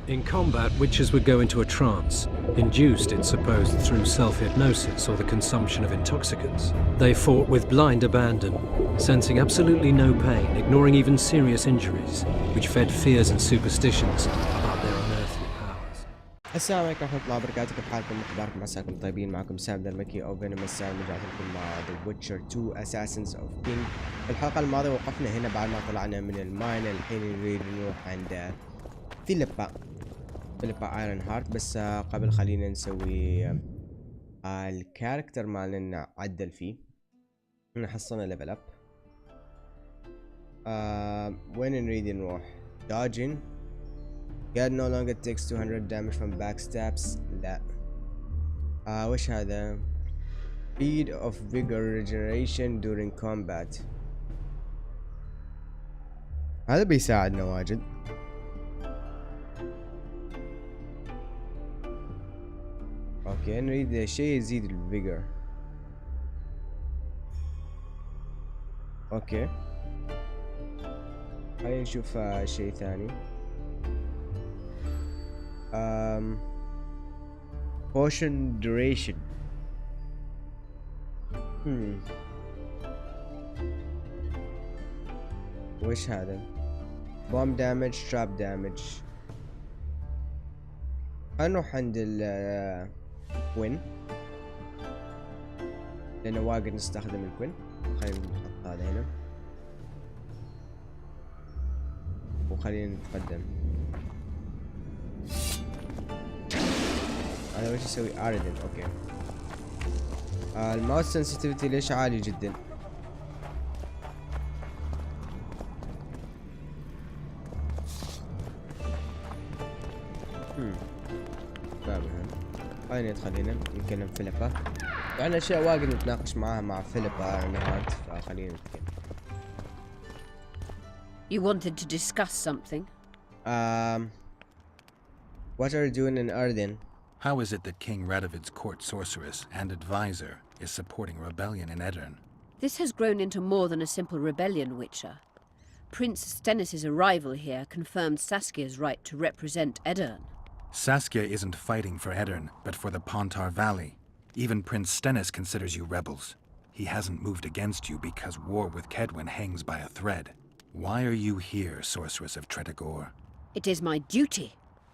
In combat, witches would go into a trance, induced, it's supposed, through self-hypnosis or the consumption of intoxicants. They fought with blind abandon, sensing absolutely no pain, ignoring even serious injuries, which fed fears and superstitions about their unearthly powers. السلام عليكم ورحمة الله وبركاته، كيف حالكم؟ أخباركم؟ عساكم طيبين. معكم سام المكي أو فينوم السام. رجعت لكم مع The Witcher 2 Assassins of King. في الحلقة الماضية وقفنا هنا بعد ما طلعنا من الماين. الحين نريد نروح عند فيليبا ايرون هارت، بس قبل خلينا نسوي الكاركتر مالنا نعدل فيه. حصلنا ليفل اب. وين نريد نروح؟ dodging. God no longer takes 200 damage from backstabs. لا. وش هذا؟ Speed of vigor regeneration during combat. هذا بيساعدنا واجد. اوكي نريد شيء يزيد الفيجر. اوكي خلينا نشوف شيء ثاني. potion duration. وش هذا؟ bomb damage, trap damage. نروح عند الكوين لأنه واجد نستخدم الكوين. خلينا نحط هذا هنا وخلينا نتقدم. هذا وش يسوي؟ اردن. اوكي. الماوس سنسيتيفيتي ليش عالي جدا؟ خلينا ندخل هنا نتكلم فيليبا. يعني اشياء واجد نتناقش معاها مع فيليبا ايرون هارت، فخلينا نتكلم. You wanted to discuss something? What are you doing in Arden? How is it that King Radovid's court sorceress and advisor is supporting rebellion in Edirne? This has grown into more than a simple rebellion, Witcher. Prince Stennis's arrival here confirmed Saskia's right to represent Edirne. Saskia isn't fighting for Edirne, but for the Pontar Valley. Even Prince Stennis considers you rebels. He hasn't moved against you because war with Kedwin hangs by a thread. Why are you here, sorceress of Tretogor? It is my duty.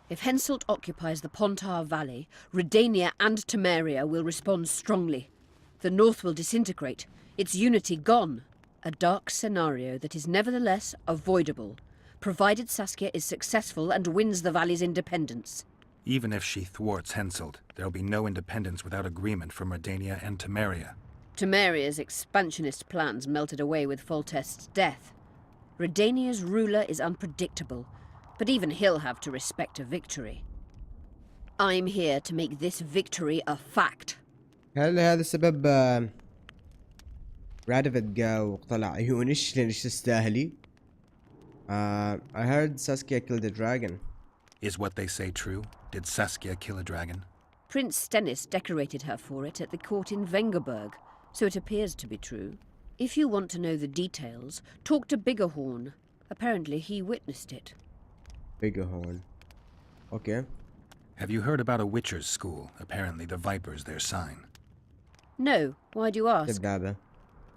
If Henselt occupies the Pontar Valley, Redania and Temeria will respond strongly. The North will disintegrate, its unity gone. A dark scenario that is nevertheless avoidable, provided Saskia is successful and wins the Valley's independence. Even if she thwarts Henselt, there'll be no independence without agreement from Redania and Temeria. Temeria's expansionist plans melted away with Foltest's death. Redania's ruler is unpredictable, but even he'll have to respect a victory. I'm here to make this victory a fact. هل هذا سبب رادوفيد جا وقتلع عيونش ليش تستاهلي؟ I heard Saskia killed a dragon. Is what they say true? Did Saskia kill a dragon? Prince Stennis decorated her for it at the court in Vengerberg, so it appears to be true. If you want to know the details, talk to Biggerhorn. Apparently he witnessed it. Biggerhorn. Okay. Have you heard about a Witcher's school? Apparently the Viper's their sign. No. Why do you ask?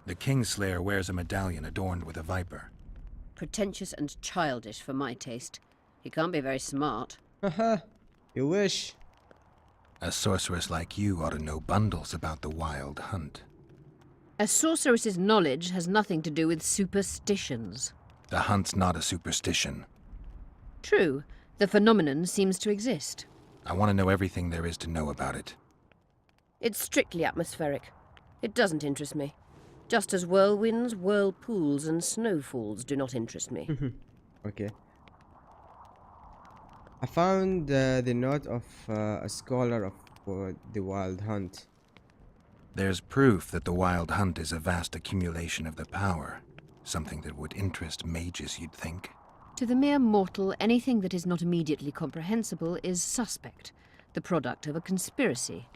The Kingslayer wears a medallion adorned with a viper. Pretentious and childish for my taste. He can't be very smart. Haha. You wish. A sorceress like you ought to know bundles about the wild hunt. A sorceress's knowledge has nothing to do with superstitions. The hunt's not a superstition. True. The phenomenon seems to exist. I want to know everything there is to know about it. It's strictly atmospheric. It doesn't interest me. Just as whirlwinds, whirlpools, and snowfalls do not interest me. Okay. I found the note of a scholar of the wild hunt. There's proof that the wild hunt is a vast accumulation of the power. Something that would interest mages, you'd think. To the mere mortal, anything that is not immediately comprehensible is suspect, the product of a conspiracy.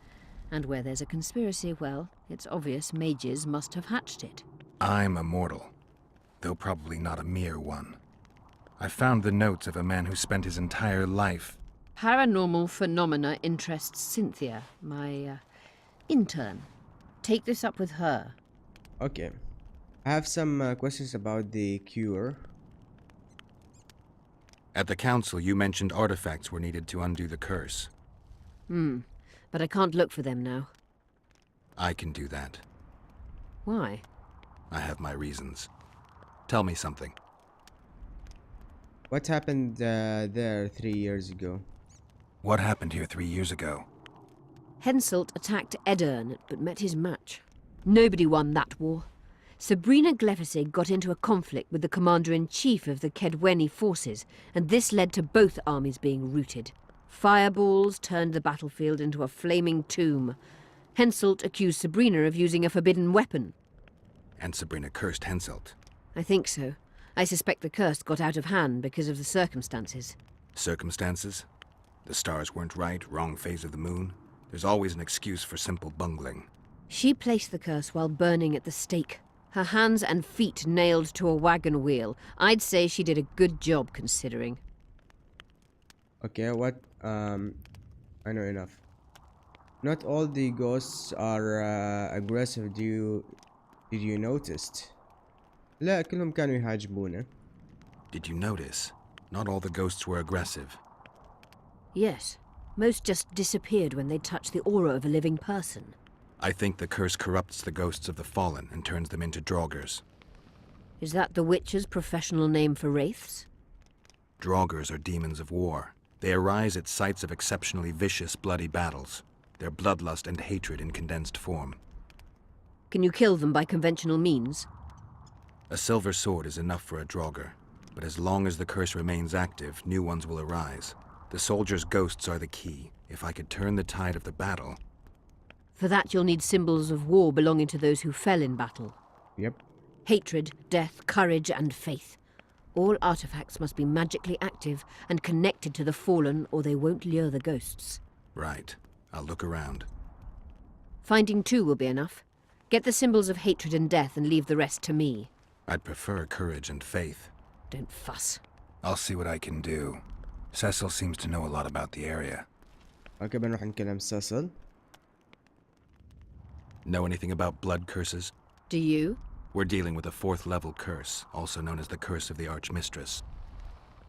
And where there's a conspiracy, well, it's obvious mages must have hatched it. I'm a mortal, though probably not a mere one. I found the notes of a man who spent his entire life Paranormal phenomena interests Cynthia, my intern. Take this up with her. Okay. I have some questions about the cure. At the council, you mentioned artifacts were needed to undo the curse. But I can't look for them now. I can do that. Why? I have my reasons. Tell me something. What happened there 3 years ago? What happened here 3 years ago? Henselt attacked Edern, but met his match. Nobody won that war. Sabrina Glefesig got into a conflict with the commander-in-chief of the Kedweni forces, and this led to both armies being routed. Fireballs turned the battlefield into a flaming tomb. Henselt accused Sabrina of using a forbidden weapon. And Sabrina cursed Henselt. I think so. I suspect the curse got out of hand because of the circumstances. Circumstances? The stars weren't right, wrong phase of the moon. There's always an excuse for simple bungling. She placed the curse while burning at the stake. Her hands and feet nailed to a wagon wheel. I'd say she did a good job, considering. Okay, what? I know enough. Not all the ghosts are aggressive. Did you notice? لا كلهم كانوا يهاجمونه. Did you notice? Not all the ghosts were aggressive. Yes. Most just disappeared when they touched the aura of a living person. I think the curse corrupts the ghosts of the fallen and turns them into draugrs. Is that the Witcher's professional name for wraiths? Draugrs are demons of war. They arise at sites of exceptionally vicious, bloody battles. Their bloodlust and hatred in condensed form. Can you kill them by conventional means? A silver sword is enough for a draugr, but as long as the curse remains active, new ones will arise. The soldiers' ghosts are the key. If I could turn the tide of the battle... For that you'll need symbols of war belonging to those who fell in battle. Yep. Hatred, death, courage, and faith. All artifacts must be magically active and connected to the fallen, or they won't lure the ghosts. Right. I'll look around. Finding 2 will be enough. Get the symbols of hatred and death and leave the rest to me. I'd prefer courage and faith. Don't fuss. I'll see what I can do. Cecil seems to know a lot about the area. اوكي بنروح نكلم سيسل. Know anything about blood curses? Do you? We're dealing with a 4th level curse, also known as the Curse of the Archmistress.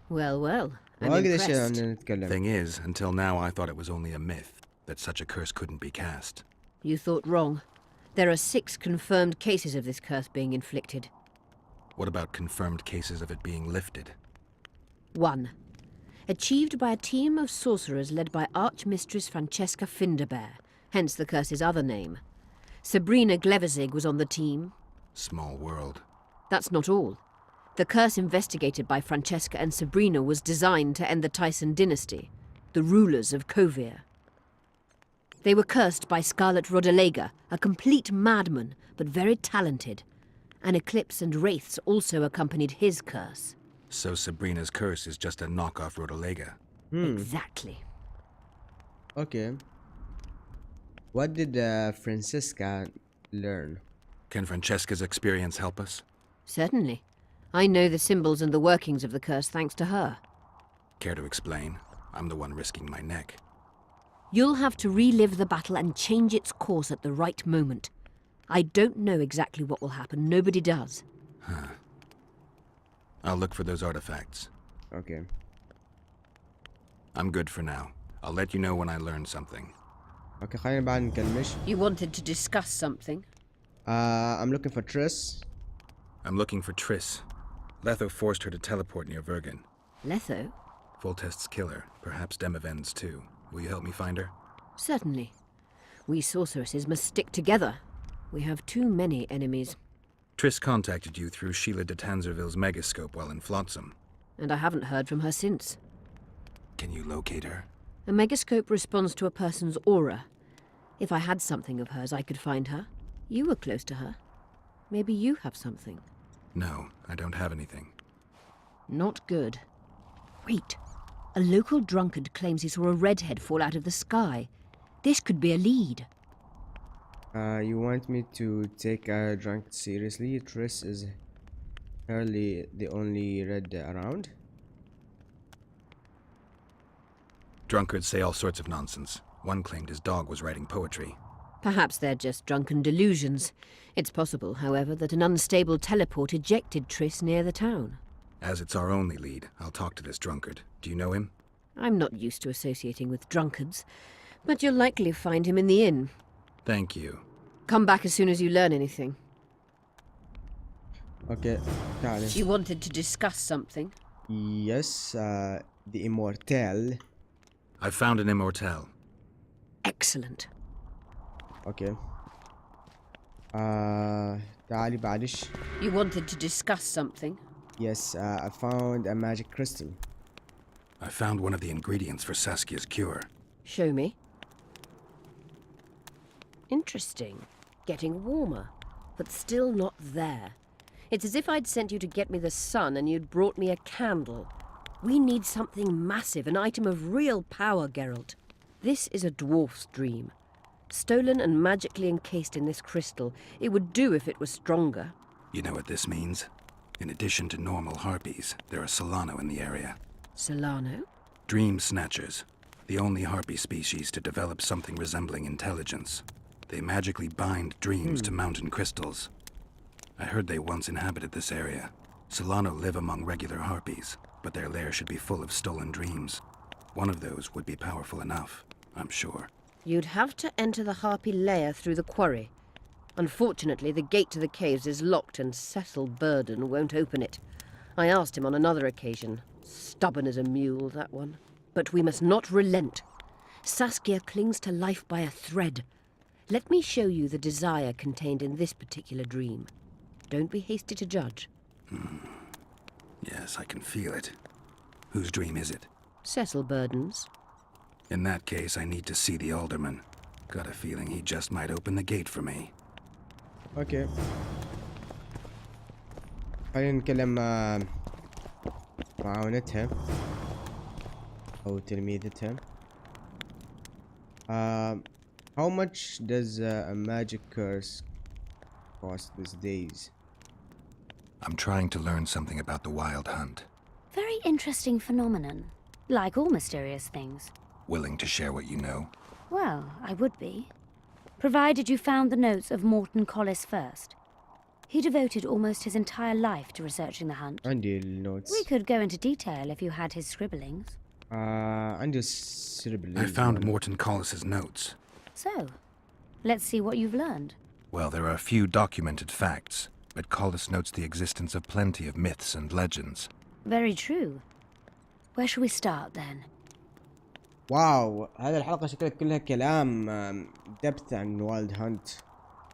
Well, well. I'm واجد اشياء impressed. عندنا نتكلم. Thing is, until now I thought it was only a myth, that such a curse couldn't be cast. You thought wrong. There are 6 confirmed cases of this curse being inflicted. What about confirmed cases of it being lifted? 1. Achieved by a team of sorcerers led by Archmistress Francesca Finderbear, hence the curse's other name. Sabrina Glevesig was on the team. Small world. That's not all. The curse investigated by Francesca and Sabrina was designed to end the Tyson dynasty, the rulers of Kovir. They were cursed by Scarlet Rodalega, a complete madman, but very talented. An eclipse and wraiths also accompanied his curse. So Sabrina's curse is just a knockoff Rodalega. Exactly. Okay. What did Francesca learn? Can Francesca's experience help us? Certainly. I know the symbols and the workings of the curse thanks to her. Care to explain? I'm the one risking my neck. You'll have to relive the battle and change its course at the right moment. I don't know exactly what will happen. Nobody does. I'll look for those artifacts. Okay. I'm good for now. I'll let you know when I learn something. Okay, خلينا بعد نكلمش. You wanted to discuss something? I'm looking for Triss. I'm looking for Triss. Letho forced her to teleport near Vergen. Letho? Foltest's killer, perhaps Demavend's too. Will you help me find her? Certainly. We sorceresses must stick together. We have too many enemies. Triss contacted you through Sheila de Tanzerville's megascope while in Flotsam. And I haven't heard from her since. Can you locate her? A megascope responds to a person's aura. If I had something of hers, I could find her. You were close to her. Maybe you have something. No, I don't have anything. Not good. Wait. A local drunkard claims he saw a redhead fall out of the sky. This could be a lead. You want me to take a drunk seriously? Triss is hardly the only red around. Drunkards say all sorts of nonsense. One claimed his dog was writing poetry. Perhaps they're just drunken delusions. It's possible, however, that an unstable teleport ejected Triss near the town. As it's our only lead, I'll talk to this drunkard. Do you know him? I'm not used to associating with drunkards, but you'll likely find him in the inn. Thank you. Come back as soon as you learn anything. اوكي تعال. You wanted to discuss something? Yes, the immortal. I found an immortal. Excellent. اوكي. تعالي بعدش. You wanted to discuss something? Yes, I found a magic crystal. I found one of the ingredients for Saskia's cure. Show me. Interesting. Getting warmer, but still not there. It's as if I'd sent you to get me the sun and you'd brought me a candle. We need something massive, an item of real power, Geralt. This is a dwarf's dream. Stolen and magically encased in this crystal. It would do if it was stronger. You know what this means? In addition to normal harpies, there are Solano in the area. Solano? Dream snatchers. The only harpy species to develop something resembling intelligence. They magically bind dreams to mountain crystals. I heard they once inhabited this area. Solano live among regular harpies, but their lair should be full of stolen dreams. One of those would be powerful enough, I'm sure. You'd have to enter the harpy lair through the quarry. Unfortunately, the gate to the caves is locked and Cecil Burden won't open it. I asked him on another occasion. Stubborn as a mule, that one. But we must not relent. Saskia clings to life by a thread. Let me show you the desire contained in this particular dream. Don't be hasty to judge. Yes, I can feel it. Whose dream is it? Cecil Burden's. In that case, I need to see the alderman. Got a feeling he just might open the gate for me. اوكي. خلينا نتكلم مع معاونتها او تلميذتها. How much does a magic curse cost these days? I'm trying to learn something about the wild hunt. Very interesting phenomenon. Like all mysterious things. Willing to share what you know? Well, I would be. Provided you found the notes of Morton Collis first. He devoted almost his entire life to researching the hunt. عندي النوتس. We could go into detail if you had his scribblings. عندي السربلينج. I found Morton Collis's notes. So, let's see what you've learned. Well, there are a few documented facts, but Collis notes the existence of plenty of myths and legends. Very true. Where shall we start then? واو، هذه الحلقة شكلت كلها كلام depth عن wild hunt.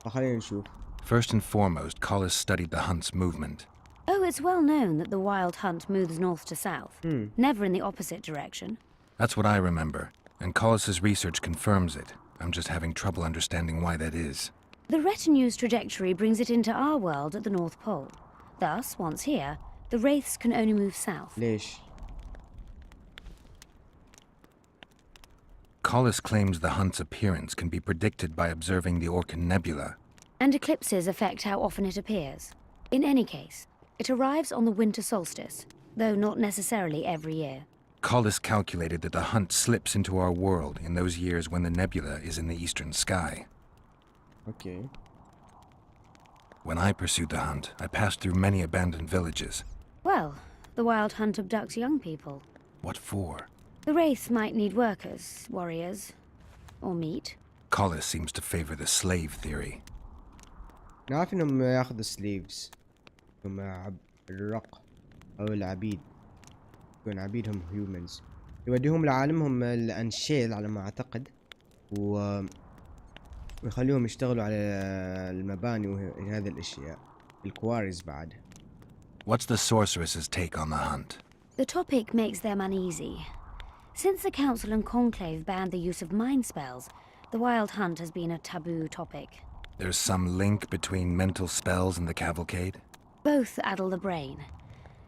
فخلينا نشوف. First and foremost, Collis studied the hunt's movement. Oh, it's well known that the wild hunt moves north to south, never in the opposite direction. That's what I remember, and Collis's research confirms it. I'm just having trouble understanding why that is. The retinue's trajectory brings it into our world at the North Pole. Thus, once here, the wraiths can only move south. ليش؟ Collis claims the hunt's appearance can be predicted by observing the Orcan Nebula. And eclipses affect how often it appears. In any case, it arrives on the winter solstice, though not necessarily every year. Collis calculated that the hunt slips into our world in those years when the nebula is in the eastern sky. Okay. When I pursued the hunt, I passed through many abandoned villages. Well, the wild hunt abducts young people. What for? The wraiths might need workers, warriors, or meat. Collis seems to favor the slave theory. نعرف انهم ياخذوا sleeves. هم الرق او العبيد. يكون عبيدهم humans. يوديهم لعالمهم الانشيل على ما اعتقد. ويخليهم يشتغلوا على المباني وهذه الاشياء. الكواريز بعد. What's the sorceress's take on the hunt? The topic makes them uneasy. Since the Council and Conclave banned the use of mind spells, the wild hunt has been a taboo topic. There's some link between mental spells and the cavalcade? Both addle the brain.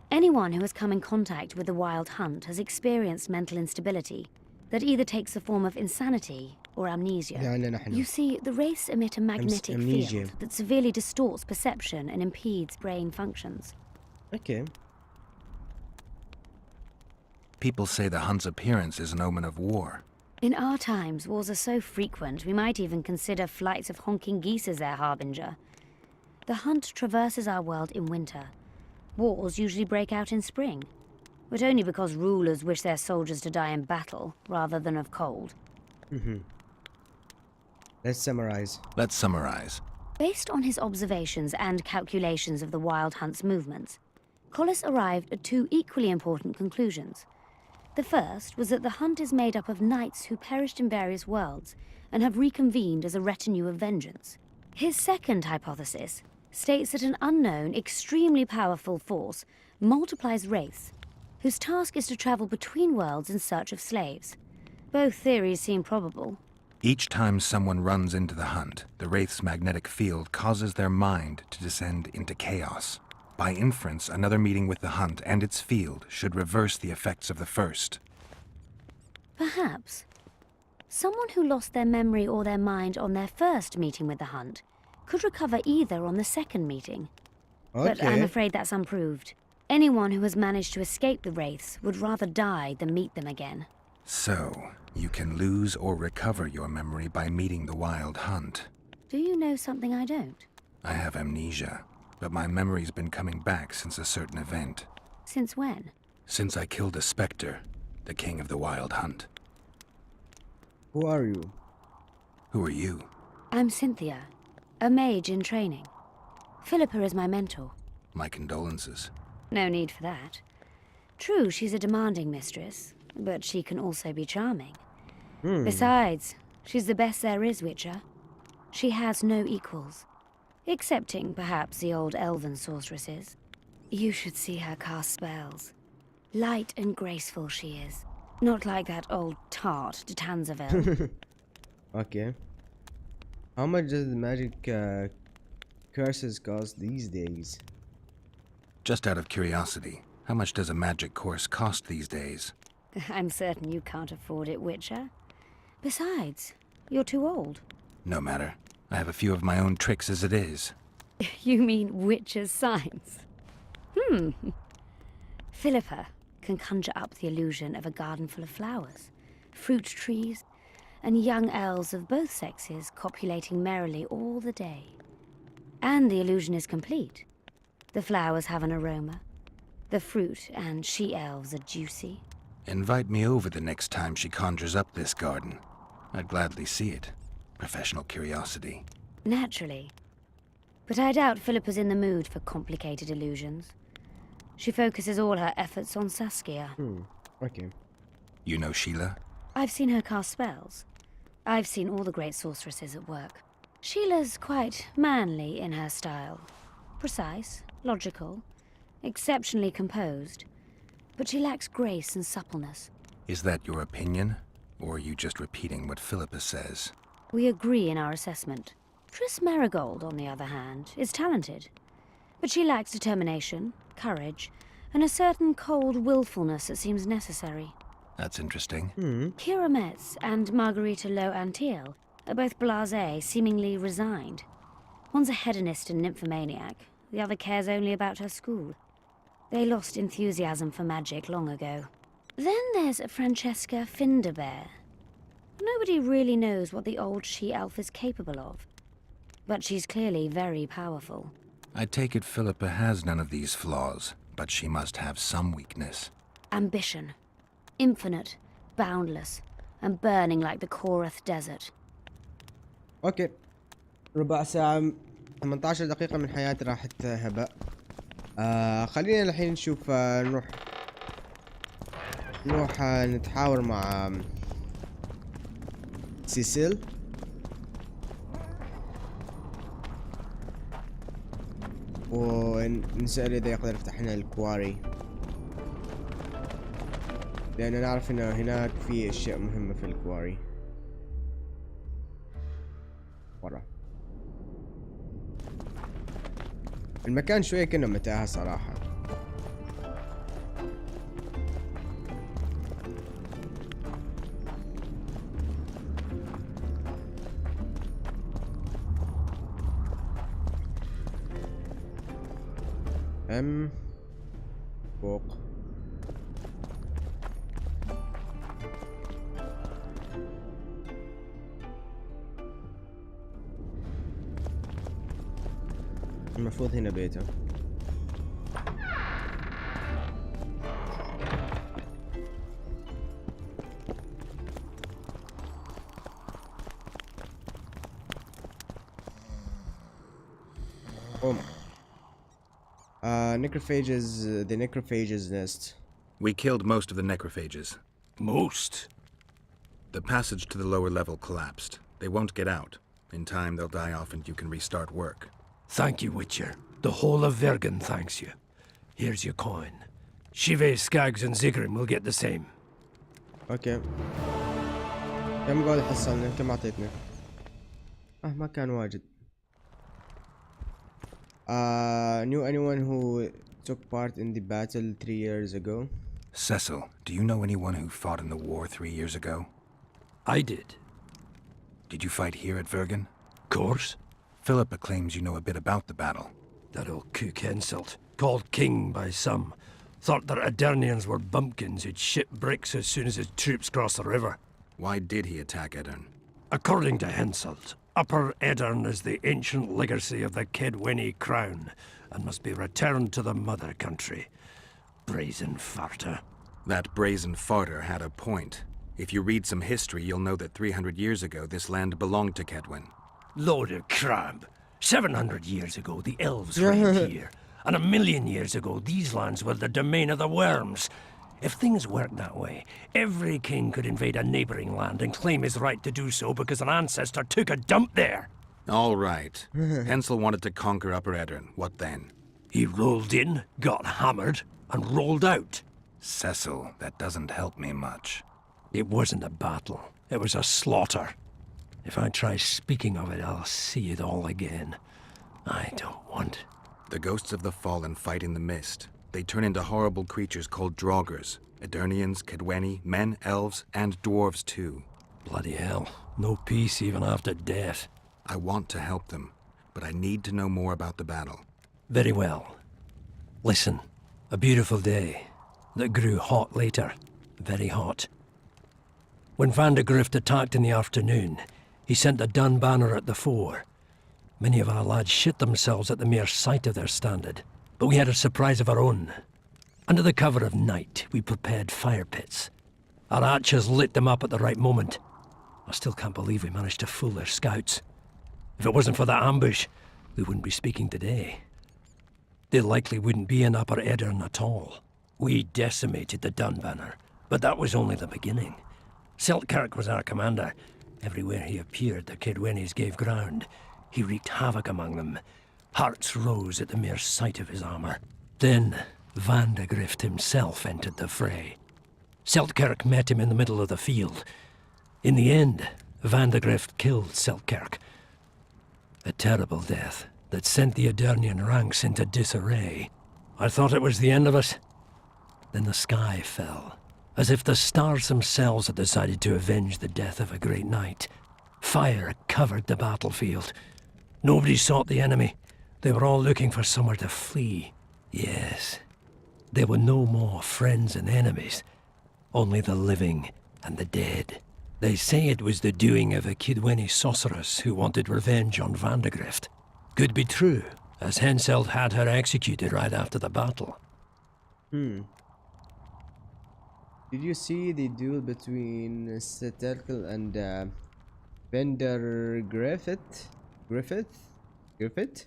Anyone who has come in contact with the wild hunt has experienced mental instability that either takes the form of insanity or amnesia. You see, the wraiths emit a magnetic field that severely distorts perception and impedes brain functions. Okay. People say the hunt's appearance is an omen of war. In our times, wars are so frequent, we might even consider flights of honking geese as their harbinger. The hunt traverses our world in winter. Wars usually break out in spring, but only because rulers wish their soldiers to die in battle rather than of cold. Let's summarize. Based on his observations and calculations of the wild hunt's movements, Collis arrived at two equally important conclusions. The first was that the hunt is made up of knights who perished in various worlds and have reconvened as a retinue of vengeance. His second hypothesis states that an unknown, extremely powerful force multiplies wraiths, whose task is to travel between worlds in search of slaves. Both theories seem probable. Each time someone runs into the hunt, the Wraith's magnetic field causes their mind to descend into chaos. By inference, another meeting with the hunt and its field should reverse the effects of the first. Perhaps. Someone who lost their memory or their mind on their first meeting with the hunt could recover either on the second meeting. Okay. But I'm afraid that's unproved. Anyone who has managed to escape the Wraiths would rather die than meet them again. So, you can lose or recover your memory by meeting the wild hunt. Do you know something I don't? I have amnesia, but my memory's been coming back since a certain event. Since when? Since I killed a specter, the king of the wild hunt. Who are you? Who are you? I'm Cynthia, a mage in training. Philippa is my mentor. My condolences. No need for that. True, she's a demanding mistress, but she can also be charming. Besides, she's the best there is, Witcher. She has no equals, excepting perhaps the old elven sorceresses. You should see her cast spells. Light and graceful she is. Not like that old tart de Tanzaville. Okay. How much does the magic curses cost these days? Just out of curiosity, how much does a magic course cost these days? I'm certain you can't afford it, Witcher. Besides, you're too old. No matter. I have a few of my own tricks as it is. You mean Witcher's signs? Philippa can conjure up the illusion of a garden full of flowers, fruit trees, and young elves of both sexes copulating merrily all the day. And the illusion is complete. The flowers have an aroma. The fruit and she-elves are juicy. Invite me over the next time she conjures up this garden. I'd gladly see it. Professional curiosity. Naturally. But I doubt Philippa's in the mood for complicated illusions. She focuses all her efforts on Saskia. Okay. You know Sheila? I've seen her cast spells. I've seen all the great sorceresses at work. Sheila's quite manly in her style. Precise, logical, exceptionally composed. But she lacks grace and suppleness. Is that your opinion? Or are you just repeating what Philippa says? We agree in our assessment. Triss Marigold, on the other hand, is talented. But she lacks determination, courage, and a certain cold willfulness that seems necessary. That's interesting. Kira Metz and Margarita Low-Antiel are both blasé, seemingly resigned. One's a hedonist and nymphomaniac. The other cares only about her school. They lost enthusiasm for magic long ago. Then there's Francesca Finderbear. Nobody really knows what the old she-elf is capable of. But she's clearly very powerful. I take it Philippa has none of these flaws, but she must have some weakness. Ambition. Infinite, boundless, and burning like the Korath Desert. اوكي. ربع ساعة 18 دقيقة من حياتي راحت هباء. خلينا الحين نشوف نروح نتحاور مع سيسيل. ونسأل إذا يقدر يفتح لنا الكواري، لأن نعرف إنه هناك في أشياء مهمة في الكواري. ورا المكان شوية كأنه متاهة صراحة. فوق المفروض هنا بيته. The necrophages nest. We killed most of the necrophages. Most? The passage to the lower level collapsed. They won't get out. In time, they'll die off and you can restart work. Thank you, Witcher. The whole of Vergen thanks you. Here's your coin. Shive, Skaggs and Zigrim will get the same. Okay. كم قول حصلنا؟ كم أعطيتنا؟ ما كان واجد. Knew anyone who took part in the battle 3 years ago? Cecil, do you know anyone who fought in the war 3 years ago? I did. Did you fight here at Vergen? Course. Philippa claims you know a bit about the battle. That old kook insult, called king by some, thought that Adernians were bumpkins who'd ship bricks as soon as his troops crossed the river. Why did he attack Edirn? According to Henselt, Upper Edirn is the ancient legacy of the Kedwenny crown and must be returned to the mother country. Brazen farter. That brazen farter had a point. If you read some history, you'll know that 300 years ago this land belonged to Kedwen. Load of crab. 700 years ago the elves reigned here, and 1,000,000 years ago these lands were the domain of the worms. If things worked that way, every king could invade a neighboring land and claim his right to do so because an ancestor took a dump there. All right. Hensel wanted to conquer Upper Edirn. What then? He rolled in, got hammered, and rolled out. Cecil, that doesn't help me much. It wasn't a battle. It was a slaughter. If I try speaking of it, I'll see it all again. I don't want. The ghosts of the fallen fight in the mist. They turn into horrible creatures called Draugrs. Edirnians, Kedwenny, men, elves, and dwarves too. Bloody hell. No peace even after death. I want to help them, but I need to know more about the battle. Very well. Listen. A beautiful day that grew hot later. Very hot. When Van de Grift attacked in the afternoon, he sent a dun banner at the fore. Many of our lads shit themselves at the mere sight of their standard, but we had a surprise of our own. Under the cover of night, we prepared fire pits. Our archers lit them up at the right moment. I still can't believe we managed to fool their scouts. If it wasn't for that ambush, we wouldn't be speaking today. They likely wouldn't be in Upper Edirn at all. We decimated the dun banner, but that was only the beginning. Seltkirk was our commander. Everywhere he appeared, the Kedwennies gave ground. He wreaked havoc among them. Hearts rose at the mere sight of his armor. Then, Van de Grift himself entered the fray. Seltkirk met him in the middle of the field. In the end, Van de Grift killed Seltkirk. A terrible death that sent the Adernian ranks into disarray. I thought it was the end of us. Then the sky fell, as if the stars themselves had decided to avenge the death of a great knight. Fire covered the battlefield. Nobody sought the enemy. They were all looking for somewhere to flee. Yes, there were no more friends and enemies, only the living and the dead. They say it was the doing of a Kedwenny sorceress who wanted revenge on Van de Grift. Could be true, as Henselt had her executed right after the battle. Did you see the duel between Seltkirk and Vander Griffith? Griffith?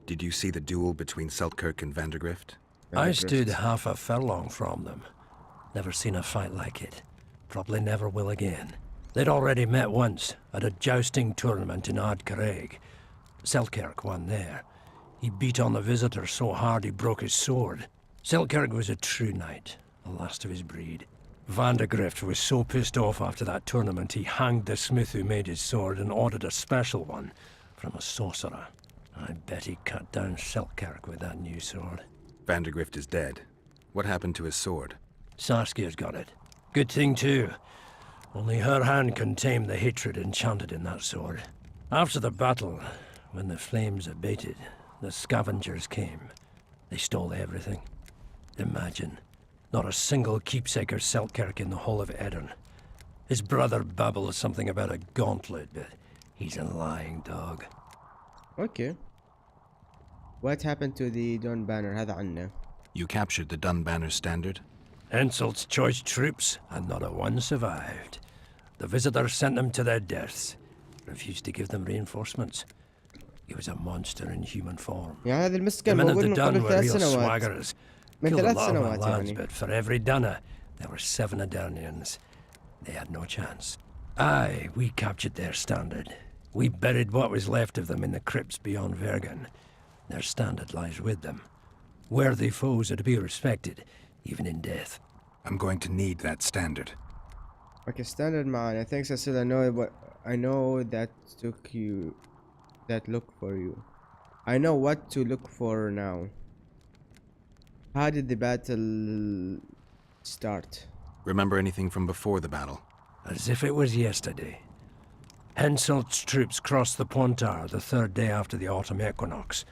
Did you see the duel between Seltkirk and Vandergrift? I stood half a furlong from them. Never seen a fight like it. Probably never will again. They'd already met once, at a jousting tournament in Ardcarreg. Seltkirk won there. He beat on the visitor so hard he broke his sword. Seltkirk was a true knight, the last of his breed. Vandergrift was so pissed off after that tournament he hanged the smith who made his sword and ordered a special one from a sorcerer. I bet he cut down Seltkirk with that new sword. Vandergrift is dead. What happened to his sword? Saskia's got it. Good thing too. Only her hand can tame the hatred enchanted in that sword. After the battle, when the flames abated, the scavengers came. They stole everything. Imagine, not a single keepsake or Seltkirk in the whole of Edirn. His brother babbles something about a gauntlet, but he's a lying dog. Okay. What happened to the Dawn Banner? هذا عنا. You captured the Dun Banner standard? Henselt's choice troops, and not a one survived. The visitors sent them to their deaths. Refused to give them reinforcements. He was a monster in human form. يعني هذا المسكن The men of موجود the من Dun قبل were 3 real سنوات. swaggerers. من Killed a 3 lot of my سنوات lads, يعني. but for every Dunner, there were 7 Adernians. They had no chance. Aye, we captured their standard. We buried what was left of them in the crypts beyond Vergen. Their standard lies with them. Worthy foes are to be respected, even in death. I'm going to need that standard. Okay, standard معنا. Thanks, Cecil. I know that took you. That look for you. I know what to look for now. How did the battle start? Remember anything from before the battle? As if it was yesterday. Henselt's troops crossed the Pontar the 3rd day after the autumn equinox.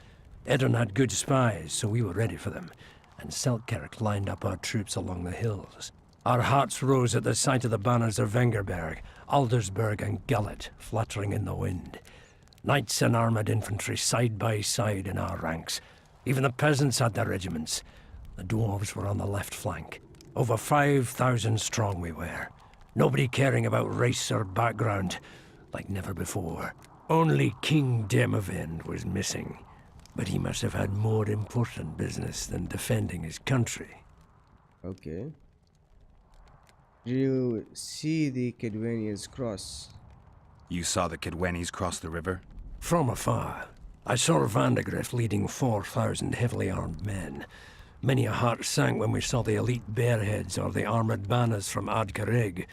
Edirn had good spies, so we were ready for them, and Selkirk lined up our troops along the hills. Our hearts rose at the sight of the banners of Vengerberg, Aldersberg and Gullet fluttering in the wind. Knights and armoured infantry side by side in our ranks. Even the peasants had their regiments. The dwarves were on the left flank. Over 5,000 strong we were. Nobody caring about race or background, like never before. Only King Demavend was missing. But he must have had more important business than defending his country. Okay. Do you see the Kidwanians cross? You saw the Kidwenis cross the river? From afar, I saw Vandegrift leading 4,000 heavily armed men. Many a heart sank when we saw the elite bearheads or the armoured banners from Ardcarrig.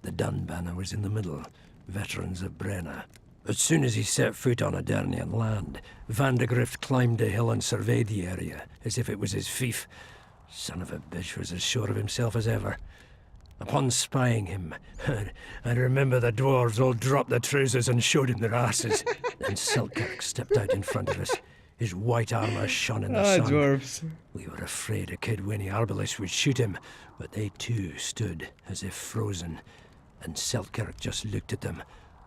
The Dun banner was in the middle, veterans of Brenna. As soon as he set foot on Adernian land, Vandegrift climbed a hill and surveyed the area, as if it was his fief. Son of a bitch was as sure of himself as ever. Upon spying him, I remember the dwarves all dropped their trousers and showed him their asses. Then Selkirk stepped out in front of us. His white armour shone in the sun. Dwarves. We were afraid a Kidwini arbalist would shoot him, but they too stood as if frozen, and Selkirk just looked at them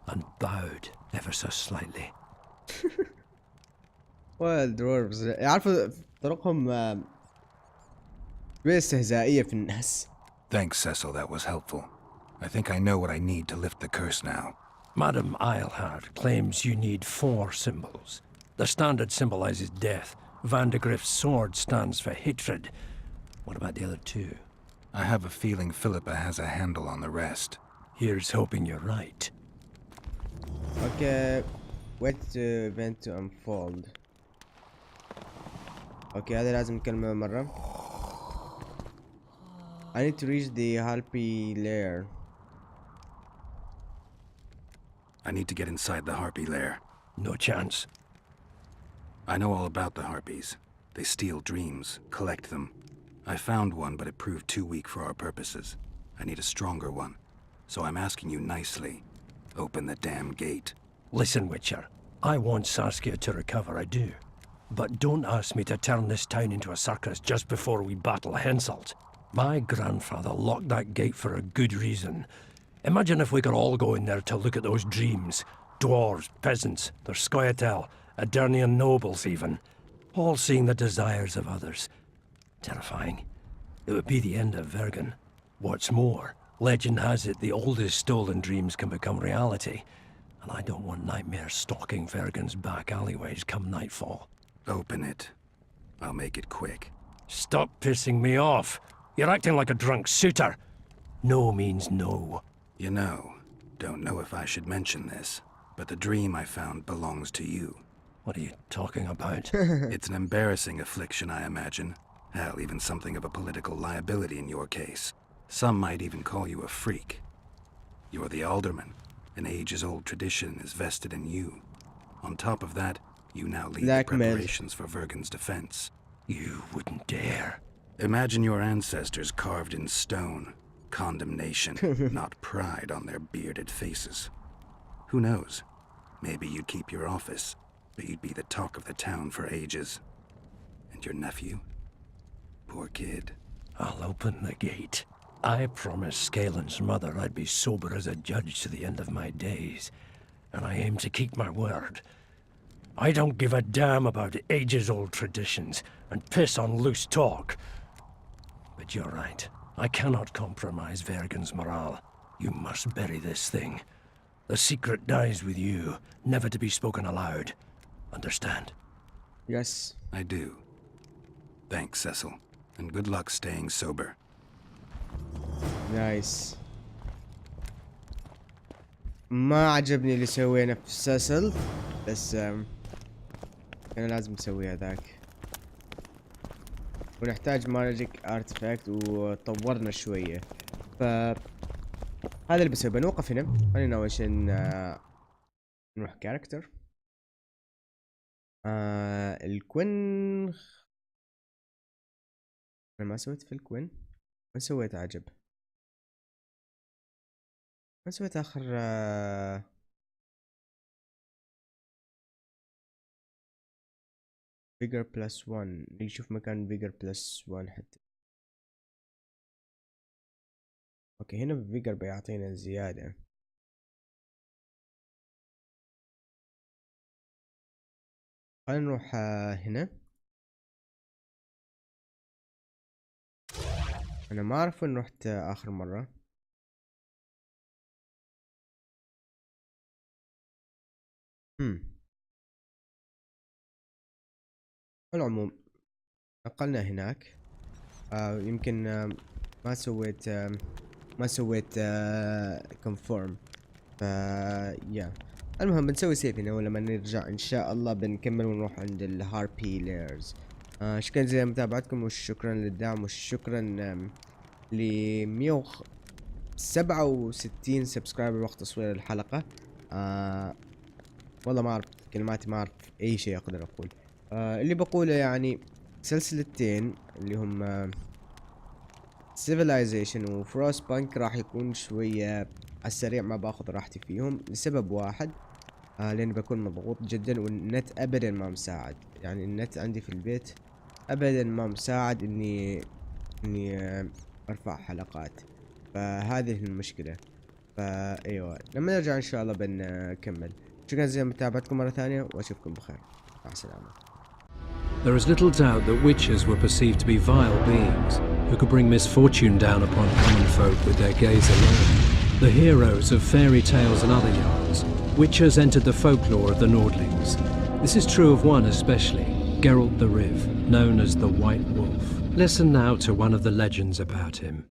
and bowed ever so slightly. Well, dwarves يعرفوا طرقهم شوية استهزائية في الناس. Thanks, Cecil, that was helpful. I think I know what I need to lift the curse now. Madame Eilhard claims you need 4 symbols. The standard symbolizes death. Vandegrift's sword stands for hatred. What about the other 2? I have a feeling Philippa has a handle on the rest. Here's hoping you're right. Okay, wait to event to unfold. Okay, هذا لازم نكلمه مرة. I need to reach the Harpy lair. I need to get inside the Harpy lair. No chance. I know all about the Harpies. They steal dreams, collect them. I found one, but it proved too weak for our purposes. I need a stronger one. So I'm asking you nicely, open the damn gate. Listen, Witcher. I want Saskia to recover, I do. But don't ask me to turn this town into a circus just before we battle Henselt. My grandfather locked that gate for a good reason. Imagine if we could all go in there to look at those dreams. Dwarves, peasants, their Scoia'tael, Adernian nobles even. All seeing the desires of others. Terrifying. It would be the end of Vergen. What's more, legend has it the oldest stolen dreams can become reality. And I don't want nightmares stalking Vergen's back alleyways come nightfall. Open it. I'll make it quick. Stop pissing me off. You're acting like a drunk suitor. No means no. You know, don't know if I should mention this, but the dream I found belongs to you. What are you talking about? It's an embarrassing affliction, I imagine. Hell, even something of a political liability in your case. Some might even call you a freak. You're the alderman. An ages-old tradition is vested in you. On top of that, you now lead the preparations for Vergen's defense. You wouldn't dare. Imagine your ancestors carved in stone. Condemnation, not pride on their bearded faces. Who knows? Maybe you'd keep your office, but you'd be the talk of the town for ages. And your nephew? Poor kid. I'll open the gate. I promised Scalen's mother I'd be sober as a judge to the end of my days, and I aim to keep my word. I don't give a damn about ages-old traditions and piss on loose talk. But you're right. I cannot compromise Vergen's morale. You must bury this thing. The secret dies with you, never to be spoken aloud. Understand? Yes. I do. Thanks, Cecil. And good luck staying sober. نايس. ما عجبني اللي سوينا في سيسل، بس كان لازم نسوي هذاك. ونحتاج ماجيك ارتفاكت وطورنا شوية. هذا اللي بسوي. بنوقف هنا. خلينا اول شيء نروح كاركتر. الكوين. انا ما سويت في الكوين. ما سويت عجب. ما سويت اخر فيجر بلس 1. نشوف مكان فيجر بلس 1 حتى. اوكي هنا فيجر بيعطينا زيادة. خلينا نروح هنا. انا ما اعرف وين رحت اخر مرة. على العموم نقلنا هناك. يمكن ما سويت كونفورم. يا المهم بنسوي سيف هنا، ولما نرجع ان شاء الله بنكمل ونروح عند الهاربي لايرز. شكرا جزيلا لمتابعتكم، وشكرا للدعم، وشكرا ل 167 سبسكرايبر وقت تصوير الحلقة. والله ما اعرف كلماتي، ما اعرف اي شيء اقدر اقول. اللي بقوله يعني سلسلتين اللي هم Civilization و Frostpunk راح يكون شوية على السريع، ما باخذ راحتي فيهم لسبب واحد. لاني بكون مضغوط جدا، والنت ابدا ما مساعد. يعني النت عندي في البيت ابدا ما مساعد اني ارفع حلقات، فهذه المشكلة. ايوه لما نرجع ان شاء الله بنكمل. شكرا جزيلا لمتابعتكم مرة ثانية، واشوفكم بخير. مع السلامة. There is little doubt that witches were perceived to be vile beings who could bring misfortune down upon common folk with their gaze alone. The heroes of fairy tales and other yarns, witches entered the folklore of the Nordlings. This is true of one especially, Geralt the Riv, known as the White Wolf. Listen now to one of the legends about him.